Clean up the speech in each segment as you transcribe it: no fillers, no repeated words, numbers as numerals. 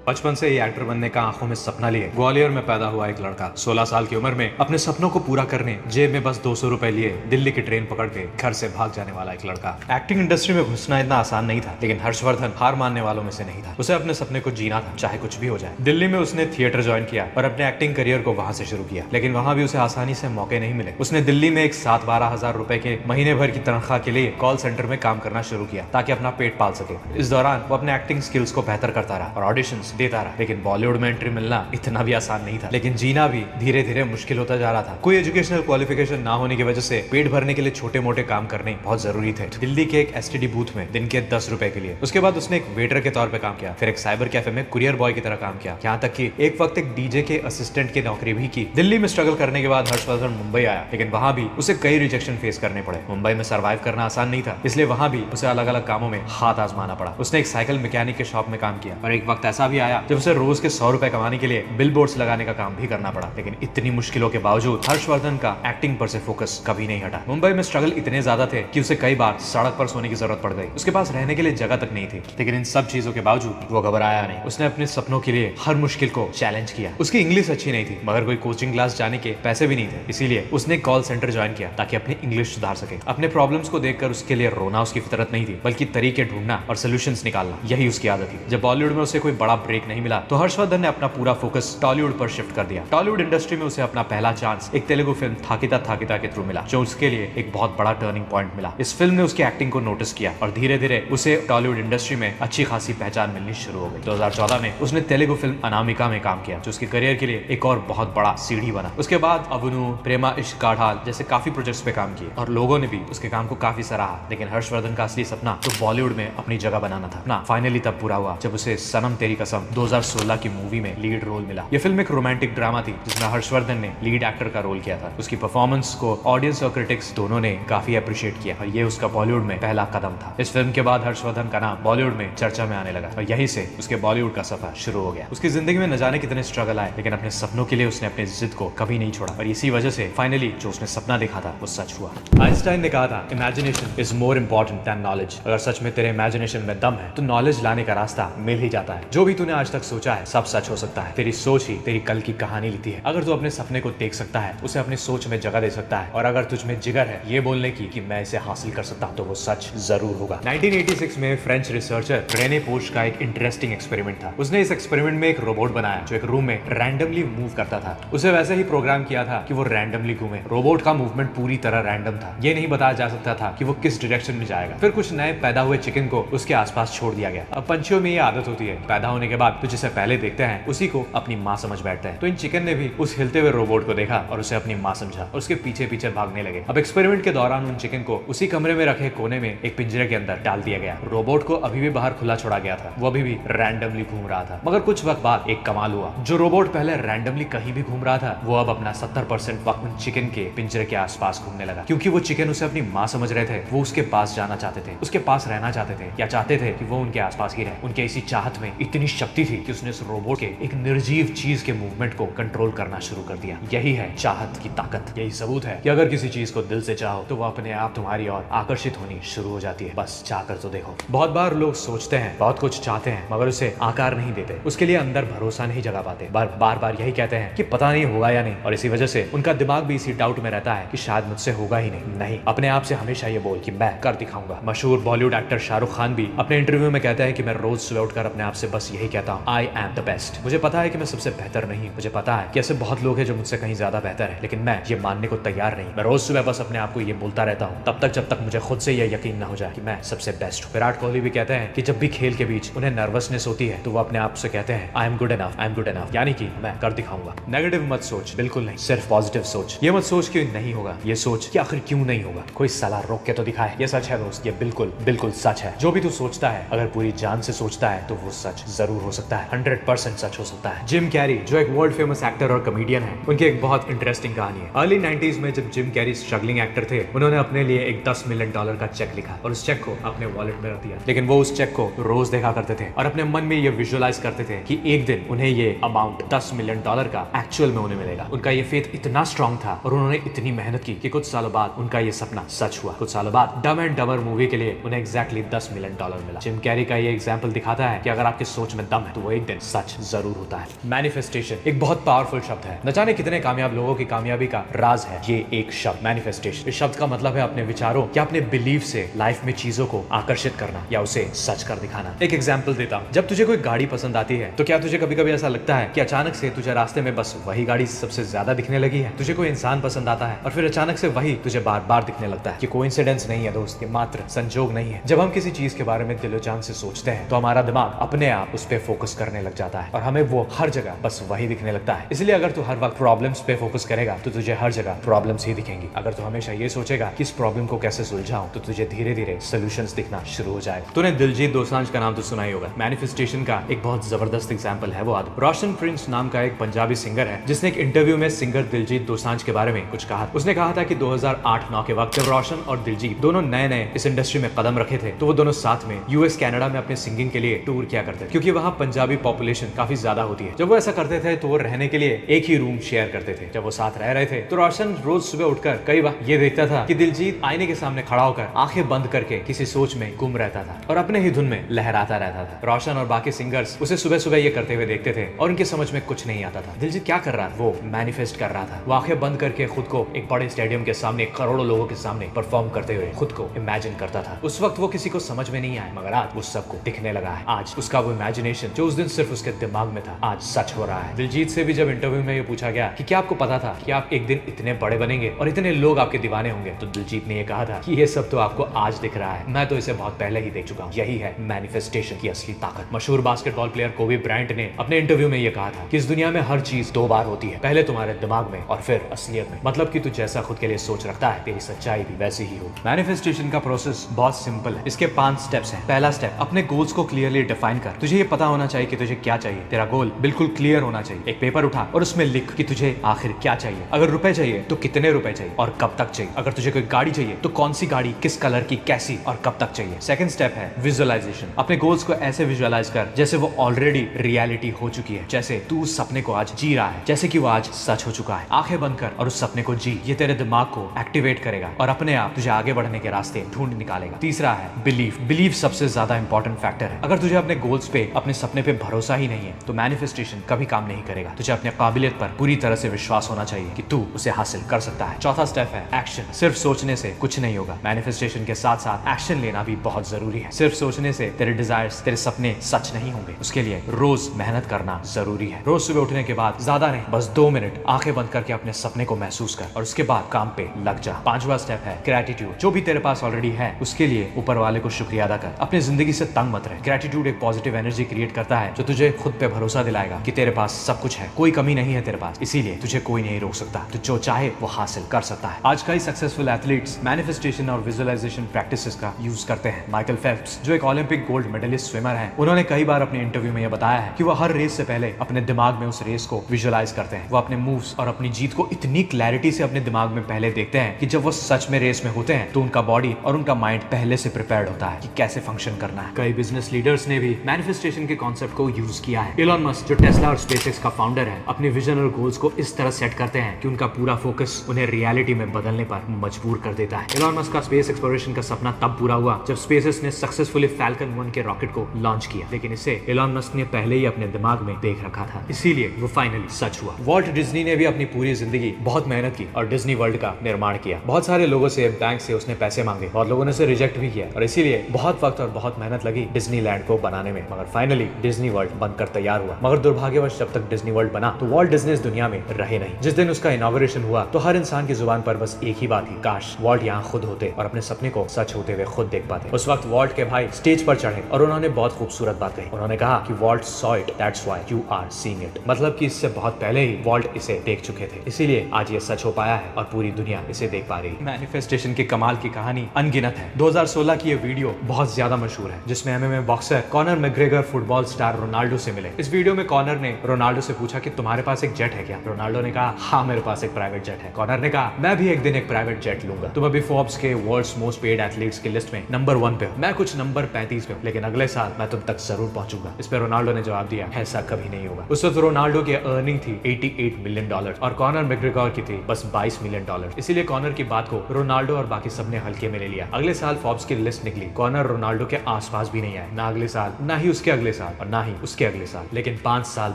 बचपन से ही एक्टर बनने का आंखों में सपना लिए ग्वालियर में पैदा हुआ एक लड़का 16 साल की उम्र में अपने सपनों को पूरा करने जेब में बस 200 रुपए लिए दिल्ली की ट्रेन पकड़ के घर से भाग जाने वाला एक लड़का। एक्टिंग इंडस्ट्री में घुसना इतना आसान नहीं था, लेकिन हर्षवर्धन हार मानने वालों में से नहीं था। उसे अपने सपने को जीना था, चाहे कुछ भी हो जाए। दिल्ली में उसने थिएटर ज्वाइन किया और अपने एक्टिंग करियर को वहां से शुरू किया, लेकिन वहां भी उसे आसानी से मौके नहीं मिले। उसने दिल्ली में एक 7-12 हजार रुपए के महीने भर की तनख्वाह के लिए कॉल सेंटर में काम करना शुरू किया ताकि अपना पेट पाल सके। इस दौरान वो अपने एक्टिंग स्किल्स को बेहतर करता रहा और ऑडिशंस देता रहा, लेकिन बॉलीवुड में एंट्री मिलना इतना भी आसान नहीं था। लेकिन जीना भी धीरे धीरे मुश्किल होता जा रहा था। कोई एजुकेशनल क्वालिफिकेशन ना होने की वजह से पेट भरने के लिए छोटे मोटे काम करने बहुत जरूरी थे। दिल्ली के एक एसटीडी बूथ में दिन के 10 रुपए के लिए। उसके बाद उसने एक वेटर के तौर पे काम किया, फिर एक साइबर कैफे में कुरियर बॉय की तरह काम किया, यहाँ तक कि एक वक्त एक डीजे के असिस्टेंट की नौकरी भी की। दिल्ली में स्ट्रगल करने के बाद हर्षवर्धन मुंबई आया, लेकिन वहां भी उसे कई रिजेक्शन फेस करने पड़े। मुंबई में सर्वाइव करना आसान नहीं था, इसलिए वहां भी उसे अलग अलग कामों में हाथ आजमाना पड़ा। उसने एक साइकिल मैकेनिक के शॉप में काम किया और एक वक्त ऐसा भी आया जब उसे रोज के 100 रुपए कमाने के लिए बिल बोर्ड्स लगाने का काम भी करना पड़ा। लेकिन इतनी मुश्किलों के बावजूद हर्षवर्धन का एक्टिंग पर से फोकस कभी नहीं हटा। मुंबई में स्ट्रगल इतने ज्यादा थे कि उसे कई बार सड़क पर सोने की जरूरत पड़ गई। उसके पास रहने के लिए जगह तक नहीं थी, लेकिन इन सब चीजों के बावजूद वो घबराया नहीं। उसने अपने सपनों के लिए हर मुश्किल को चैलेंज किया। उसकी इंग्लिश अच्छी नहीं थी, मगर कोई कोचिंग क्लास जाने के पैसे भी नहीं थे, इसीलिए उसने कॉल सेंटर ज्वाइन किया ताकि अपनी इंग्लिश सुधार सके। अपने प्रॉब्लम्स को देखकर उसके लिए रोना उसकी फितरत नहीं थी, बल्कि तरीके ढूंढना और सोल्यूशंस निकालना यही उसकी आदत थी। जब बॉलीवुड में उसे कोई बड़ा ब्रेक नहीं मिला तो हर्षवर्धन ने अपना पूरा फोकस टॉलीवुड पर शिफ्ट कर दिया। टॉलीवुड इंडस्ट्री में उसे अपना पहला चांस एक तेलुगु फिल्म थाकिता थाकिता के थ्रू मिला, जो उसके लिए एक बहुत बड़ा टर्निंग पॉइंट मिला। इस फिल्म ने उसकी एक्टिंग को नोटिस किया और धीरे धीरे उसे टॉलीवुड इंडस्ट्री में अच्छी खासी पहचान मिलनी शुरू हो गई। 2014 में उसने तेलुगु फिल्म अनामिका में काम किया, जो उसके करियर के लिए एक और बहुत बड़ा सीढ़ी बना। उसके बाद अवनु, प्रेमा इश्क काढ़ाल जैसे काफी प्रोजेक्ट्स पे काम किए और लोगों ने भी उसके काम को काफी सराहा। लेकिन हर्षवर्धन का असली सपना जो बॉलीवुड में अपनी जगह बनाना था ना, फाइनली तब पूरा हुआ जब उसे सनम तेरी कसम 2016 की मूवी में लीड रोल मिला। यह फिल्म एक रोमांटिक ड्रामा थी जिसमें हर्षवर्धन ने लीड एक्टर का रोल किया था। उसकी परफॉर्मेंस को ऑडियंस और क्रिटिक्स दोनों ने काफी अप्रिशिएट किया और ये उसका बॉलीवुड में पहला कदम था। इस फिल्म के बाद हर्षवर्धन का नाम बॉलीवुड में चर्चा में आने लगा और यहीं से उसके बॉलीवुड का सफर शुरू हो गया। उसकी जिंदगी में न जाने कितने स्ट्रगल आए, लेकिन अपने सपनों के लिए उसने अपनी जिद को कभी नहीं छोड़ा और इसी वजह से फाइनली जो उसने सपना देखा था वो सच हुआ। आइंस्टाइन ने कहा था, imagination is more important than knowledge. अगर सच में तेरे इमेजिनेशन में दम है तो नॉलेज लाने का रास्ता मिल ही जाता है। जो भी तूने आज तक सोचा है सब सच हो सकता है। तेरी सोच ही तेरी कल की कहानी लिखती है। अगर तू अपने सपने को देख सकता है, उसे अपनी सोच में जगह दे सकता है और अगर तुझ में जिगर है ये बोलने की कि मैं इसे हासिल कर सकता हूं, तो वो सच जरूर होगा। 1986 में फ्रेंच रिसर्चर रेने पोश का एक इंटरेस्टिंग एक्सपेरिमेंट था। उसने इस एक्सपेरिमेंट में एक रोबोट बनाया जो एक रूम में रैंडमली मूव करता था। उसे वैसे ही प्रोग्राम किया था कि वो रैंडमली घूमे। रोबोट का मूवमेंट पूरी तरह रैंडम था, ये नहीं बताया जा सकता था कि वो किस डायरेक्शन में जाएगा। फिर कुछ नए पैदा हुए चिकन को उसके आसपास छोड़ दिया गया। अब पंछियों में ये आदत होती है, पैदा होने के बाद तो जिसे पहले देखते हैं उसी को अपनी माँ समझ बैठते हैं। तो इन चिकन ने भी उस हिलते हुए रोबोट को देखा और उसे अपनी माँ समझा और उसके पीछे पीछे भागने लगे। अब एक्सपेरिमेंट के दौरान उन चिकन को उसी कमरे में रखे कोने में एक पिंजरे के अंदर डाल दिया गया। रोबोट को अभी भी बाहर खुला छोड़ा गया था, वो अभी भी रैंडमली घूम रहा था। मगर कुछ वक्त बाद एक कमाल हुआ। जो रोबोट पहले रैंडमली कहीं भी घूम रहा था, वो अब अपना 70% वक्त उन चिकन के पिंजरे के आसपास घूमने लगा। क्योंकि वो चिकन उसे अपनी माँ समझ रहे थे, वो उसके पास जाना चाहते थे, उसके पास रहना चाहते थे या चाहते थे कि वो उनके आसपास ही रहे। उनके इसी चाहत में इतनी शक्ति थी कि उसने उस रोबोट के एक निर्जीव चीज के मूवमेंट को कंट्रोल करना शुरू कर दिया। यही है चाहत की ताकत। यही सबूत है कि अगर किसी चीज को दिल से चाहो तो वो अपने आप तुम्हारी ओर आकर्षित होनी शुरू हो जाती है। बस चाहकर तो देखो। बहुत बार लोग सोचते हैं, बहुत कुछ चाहते हैं, मगर उसे आकार नहीं देते, उसके लिए अंदर भरोसा नहीं जगा पाते। बार बार यही कहते हैं कि पता नहीं होगा या नहीं, और इसी वजह से उनका दिमाग भी इसी डाउट में रहता है कि शायद मुझसे होगा ही नहीं। अपने आप से हमेशा ये बोल कि मैं कर दिखाऊंगा। मशहूर बॉलीवुड एक्टर शाहरुख खान भी अपने इंटरव्यू में कहता है कि मैं रोज सुबह उठकर अपने आप से बस यही कहता हूँ, आई एम द बेस्ट। मुझे पता है कि मैं सबसे बेहतर नहीं, मुझे पता है कि ऐसे बहुत लोग हैं जो मुझसे कहीं ज्यादा बेहतर है, लेकिन मैं ये मानने को तैयार नहीं। मैं रोज सुबह बस अपने आप को ये बोलता रहता हूँ तब तक जब तक मुझे खुद से यह यकीन न हो जाए कि मैं सबसे बेस्ट हूँ। विराट कोहली भी कहते हैं कि जब भी खेल के बीच उन्हें नर्वसनेस होती है तो वो अपने आप से कहते हैं, I am good enough, I am good enough, यानी कि मैं कर दिखाऊंगा। नेगेटिव मत सोच, बिल्कुल नहीं, सिर्फ पॉजिटिव सोच। ये मत सोच कि नहीं होगा, ये सोच कि आखिर क्यों नहीं होगा, कोई साला रोक के तो दिखाए। ये सच है दोस्त, ये बिल्कुल बिल्कुल सच है। जो भी तू सोचता है अगर पूरी जान से सोचता है तो वो सच जरूर हो सकता है, 100% सच हो सकता है। जिम कैरी जो एक वर्ल्ड फेमस एक्टर और कॉमेडियन है, उनकी एक बहुत इंटरेस्टिंग कहानी है। अर्ली 90s में जब जिम कैरी स्ट्रगलिंग एक्टर थे, उन्होंने अपने लिए एक $10 मिलियन का चेक लिखा और उस चेक को अपने वॉलेट में रख दिया। लेकिन वो उस चेक को रोज देखा करते थे और अपने मन में ये विजुअलाइज करते थे कि एक दिन उन्हें ये अमाउंट $10 मिलियन का एक्चुअल में उन्हें मिलेगा। उनका ये फेथ इतना स्ट्रांग था और उन्होंने इतनी मेहनत की कि कुछ सालों बाद उनका ये सपना सच हुआ। कुछ सालों बाद डम एंड डमर मूवी के लिए उन्हें एग्जैक्टली $10 मिलियन मिला। जिम कैरी का ये एग्जाम्पल दिखाता है कि अगर आपकी सोच में दम है तो वो एक दिन सच जरूर होता है। मैनिफेस्टेशन एक बहुत पावरफुल शब्द है। न जाने कितने कामयाब लोगों की कामयाबी का राज है ये एक शब्द मैनिफेस्टेशन। इस शब्द का मतलब है अपने विचारों या अपने बिलीफ से लाइफ में चीजों को आकर्षित करना या उसे सच कर दिखाना। एक एग्जाम्पल देता हूँ, जब तुझे कोई गाड़ी पसंद आती है तो क्या तुझे कभी कभी ऐसा लगता है कि अचानक से तुझे रास्ते में बस वही गाड़ी सबसे ज्यादा दिखने लगी है? तुझे कोई इंसान पसंद आता है और फिर अचानक से वही तुझे बार बार दिखने लगता है। कि कोइंसिडेंस नहीं है दोस्त, ये मात्र संजोग नहीं है। जब हम किसी चीज के बारे में दिलो जान से सोचते हैं तो हमारा दिमाग अपने आप उस पर फोकस करने लग जाता है और हमें वो हर जगह बस वही दिखने लगता है। इसलिए अगर तू हर वक्त प्रॉब्लम्स पे फोकस करेगा तो तुझे हर जगह प्रॉब्लम्स ही दिखेंगी। अगर तू हमेशा ये सोचेगा कि इस प्रॉब्लम को कैसे सुलझाऊं तो तुझे धीरे धीरे सॉल्यूशंस दिखना शुरू हो जाएगा। तूने दिलजीत दोसांझ का नाम तो सुना ही होगा। मैनिफेस्टेशन का एक बहुत जबरदस्त एग्जाम्पल है वो आदमी। रोशन प्रिंस नाम का एक पंजाबी सिंगर है जिसने एक इंटरव्यू में सिंगर दिलजीत दोसांझ के बारे में कुछ कहा। उसने कहा था कि 2008-9 के वक्त जब रोशन और दिलजीत दोनों नए नए इस इंडस्ट्री में कदम रखे थे तो वो दोनों साथ में यूएस कनाडा में अपने सिंगिंग के लिए टूर किया करते थे, क्योंकि वहाँ पंजाबी पॉपुलेशन काफी ज्यादा होती है। जब वो ऐसा करते थे तो वो रहने के लिए एक ही रूम शेयर करते थे। जब वो साथ रह रहे थे तो रोशन रोज सुबह उठकर कई बार ये देखता था कि दिलजीत आईने के सामने खड़ा होकर आंखें बंद करके किसी सोच में गुम रहता था और अपने ही धुन में लहराता रहता था। रोशन और बाकी सिंगर्स उसे सुबह सुबह ये करते हुए देखते थे और उनकी समझ में कुछ नहीं आता था। दिलजीत क्या कर रहा था? वो मैनिफेस्ट कर रहा था। वो आंखें बंद करके खुद को एक बड़े स्टेडियम के सामने करोड़ों लोगों के सामने परफॉर्म करते हुए खुद को इमेजिन करता था। उस वक्त वो किसी को समझ में नहीं आया, मगर आज उस सबको दिखने लगा है। आज उसका वो इमेजिनेशन जो उस दिन सिर्फ उसके दिमाग में था आज सच हो रहा है। दिलजीत से भी जब इंटरव्यू में ये पूछा गया कि क्या आपको पता था कि आप एक दिन इतने बड़े बनेंगे और इतने लोग आपके दीवाने होंगे, तो दिलजीत ने ये कहा था कि ये सब तो आपको आज दिख रहा है, मैं तो इसे बहुत पहले ही देख चुका हूँ। यही है मैनिफेस्टेशन की असली ताकत। मशहूर बास्केटबॉल प्लेयर कोबी ब्रायंट ने अपने इंटरव्यू में ये कहा था कि इस दुनिया में हर चीज दो बार होती है, पहले तुम्हारे दिमाग में और फिर असलियत में। मतलब कि तू जैसा खुद के लिए सोच रखता है तेरी सच्चाई भी वैसी ही हो। मैनिफेस्टेशन का प्रोसेस बहुत सिंपल है। इसके 5 स्टेप्स हैं। पहला स्टेप, अपने गोल्स को क्लियरली डिफाइन कर। तुझे ये पता होना चाहिए कि तुझे क्या चाहिए। तेरा गोल बिल्कुल क्लियर होना चाहिए। एक पेपर उठा और उसमें लिख कि तुझे आखिर क्या चाहिए। अगर रुपए चाहिए तो कितने रुपए चाहिए और कब तक चाहिए। अगर तुझे कोई गाड़ी चाहिए तो कौन सी गाड़ी, किस कलर की, कैसी और कब तक चाहिए। सेकंड स्टेप है विजुअलाइजेशन। अपने गोल्स को ऐसे विजुअलाइज कर जैसे वो ऑलरेडी रियलिटी हो चुकी है, जैसे तू उस सपने को आज जी रहा है, जैसे कि वो आज सच हो चुका है। आंखें बंद कर और उस सपने को जी। ये तेरे दिमाग को एक्टिवेट करेगा और अपने आप तुझे आगे बढ़ने के रास्ते ढूंढ निकालेगा। तीसरा है बिलीफ। बिलीफ सबसे ज्यादा इंपॉर्टेंट फैक्टर है। अगर तुझे अपने गोल्स पे, अपने सपने पे भरोसा ही नहीं है तो मैनिफेस्टेशन कभी काम नहीं करेगा। तुझे अपने काबिलियत पर पूरी तरह से विश्वास होना चाहिए कि तू उसे हासिल कर सकता है। चौथा स्टेप है एक्शन। सिर्फ सोचने से कुछ नहीं होगा। मैनिफेस्टेशन के साथ साथ एक्शन लेना भी बहुत जरूरी है। सिर्फ सोचने से तेरे डिजायर्स, तेरे सपने सच नहीं होंगे। उसके लिए रोज मेहनत करना जरूरी है। रोज सुबह उठने के बाद, ज्यादा नहीं, बस 2 मिनट आंखें बंद करके अपने सपने को महसूस कर और उसके बाद काम पे लग जा। पांचवा स्टेप है ग्रेटिट्यूड। जो भी तेरे पास ऑलरेडी है उसके लिए ऊपर वाले को शुक्रिया अदा कर। अपनी जिंदगी से तंग मत रह। ग्रेटिट्यूड एक पॉजिटिव एनर्जी क्रिएट करता है जो तुझे खुद पे भरोसा दिलाएगा कि तेरे पास सब कुछ है, कोई कमी नहीं है तेरे पास, इसीलिए तुझे कोई नहीं रोक सकता। तो जो चाहे वो हासिल कर सकता है। आज कई सक्सेसफुल एथलीट्स मैनिफेस्टेशन और विजुअलाइजेशन प्रैक्टिसेस का यूज करते हैं। माइकल फेल्प्स जो एक ओलंपिक गोल्ड मेडलिस्ट स्विमर है, उन्होंने कई बार अपने इंटरव्यू में यह बताया है कि वो हर रेस से पहले अपने दिमाग में उस रेस को विजुअलाइज करते हैं। वो अपने मूव्स और अपनी जीत को इतनी क्लैरिटी से अपने दिमाग में पहले देखते हैं कि जब वो सच में रेस में होते हैं तो उनका बॉडी और उनका माइंड पहले से प्रिपेयर्ड होता है कि कैसे फंक्शन करना है। कई बिजनेस लीडर्स ने भी मैनिफेस्टेशन के कॉन्सेप्ट को यूज किया है। एलन मस्क जो टेस्ला और स्पेसएक्स का फाउंडर है, अपने विजन और गोल्स को इस तरह सेट करते हैं कि उनका पूरा फोकस उन्हें रियलिटी में बदलने पर मजबूर कर देता है। एलन मस्क का स्पेस एक्सप्लोरेशन का सपना तब पूरा हुआ जब स्पेसएक्स ने सक्सेसफुली फैल्कन 1 के रॉकेट को लॉन्च किया, लेकिन इसे एलन मस्क ने पहले ही अपने दिमाग में देख रखा था, इसीलिए वो फाइनली सच हुआ। वॉल्ट डिज्नी ने भी अपनी पूरी जिंदगी बहुत मेहनत की और डिज्नी वर्ल्ड का निर्माण किया। बहुत सारे लोगों से, बैंक से उसने पैसे मांगे, बहुत लोगों ने उसे रिजेक्ट भी किया और इसीलिए बहुत वक्त और बहुत मेहनत लगी डिज्नीलैंड को बनाने में, मगर फाइनली डिज्नी वर्ल्ड बनकर तैयार हुआ। मगर दुर्भाग्यवश जब तक डिज्नी वर्ल्ड बना तो वॉल्ट डिज्नी इस दुनिया में रहे नहीं। जिस दिन उसका इनॉग्रेशन हुआ तो हर इंसान की जुबान पर बस एक ही बात थी, काश वॉल्ट यहाँ खुद होते और अपने सपने को सच होते हुए खुद देख पाते। उस वक्त वॉल्ट के भाई स्टेज पर चढ़े और उन्होंने बहुत खूबसूरत बात कही। उन्होंने कहा कि Walt saw it, that's why you are seeing it. मतलब कि इससे बहुत पहले ही वॉल्ट इसे देख चुके थे, इसीलिए आज ये सच हो पाया है और पूरी दुनिया इसे देख पा रही है। मैनिफेस्टेशन की कमाल की कहानी अनगिनत है। 2016 की ये वीडियो बहुत ज्यादा मशहूर है जिसमें MMA boxer Conor McGregor football star Ronaldo से मिले। इस वीडियो में कॉनर ने रोनाल्डो से पूछा कि तुम्हारे पास एक जेट है क्या? रोनाल्डो ने कहा हाँ मेरे पास एक प्राइवेट जेट है। कॉनर ने कहा मैं भी एक दिन एक प्राइवेट जेट लूंगा। तुम अभी फोर्ब्स के वर्ल्ड्स मोस्ट पेड एथलीट्स की लिस्ट में नंबर 1 पे हो, मैं कुछ नंबर 35 पे हूँ, लेकिन अगले साल मैं तुम तक जरूर पहुंचूंगा। इस पे रोनाल्डो ने जवाब दिया ऐसा कभी नहीं होगा। उस वक्त रोनाल्डो की अर्निंग थी $88 मिलियन और कॉनर मैकग्रेगर की थी बस $22 मिलियन। इसीलिए कॉनर की बात को रोनाल्डो और बाकी सबने हल्के में ले लिया। अगले साल फोर्ब्स की लिस्ट निकली, कॉनर रोनाल्डो के आसपास भी नहीं आए, ना अगले साल ना ही उसके अगले साल। साल और ना ही उसके अगले साल, लेकिन 5 साल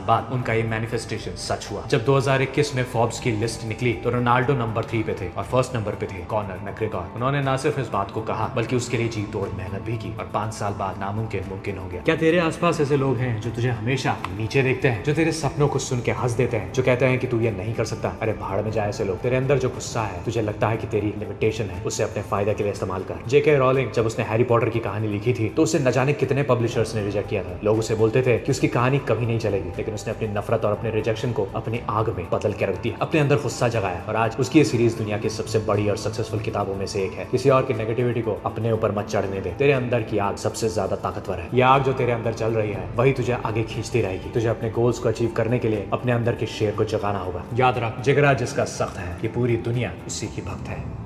बाद उनका ये मैनिफेस्टेशन सच हुआ। जब 2021 में फोर्ब्स की लिस्ट निकली तो रोनाल्डो नंबर 3 पे थे और फर्स्ट नंबर पे थे कॉनर मैकग्रेगर। उन्होंने न सिर्फ इस बात को कहा बल्कि उसके लिए जी तोड़ मेहनत भी की और 5 साल बाद नामुमकिन मुमकिन हो गया। क्या तेरे आसपास ऐसे लोग हैं जो तुझे हमेशा नीचे देखते हैं, जो तेरे सपनों को सुन के हंस देते हैं, जो कहते हैं कि तू ये नहीं कर सकता? अरे भाड़ में जाए ऐसे लोग। तेरे अंदर जो गुस्सा है, तुझे लगता है कि तेरी लिमिटेशन है, उसे अपने फायदे के लिए इस्तेमाल कर। जेके रॉलिंग जब उसने हैरी पॉटर की कहानी लिखी थी तो उसे न जाने कितने पब्लिशर्स ने रिजेक्ट किया था। लोग उसे बोलते थे कि उसकी कहानी कभी नहीं चलेगी, लेकिन उसने अपनी नफरत और अपने रिजेक्शन को अपनी आग में बदल के रख दिया, अपने अंदर गुस्सा जगाया और आज उसकी ये सीरीज दुनिया की सबसे बड़ी और सक्सेसफुल किताबों में से एक है। किसी और की नेगेटिविटी को अपने ऊपर मत चढ़ने दे। तेरे अंदर की आग सबसे ज्यादा ताकतवर है। यह आग जो तेरे अंदर चल रही है वही तुझे आगे खींचती रहेगी। तुझे अपने गोल्स को अचीव करने के लिए अपने अंदर के शेर को जगाना होगा। याद रख, जिगरा जिसका सख्त है, ये पूरी दुनिया उसी की भक्त है।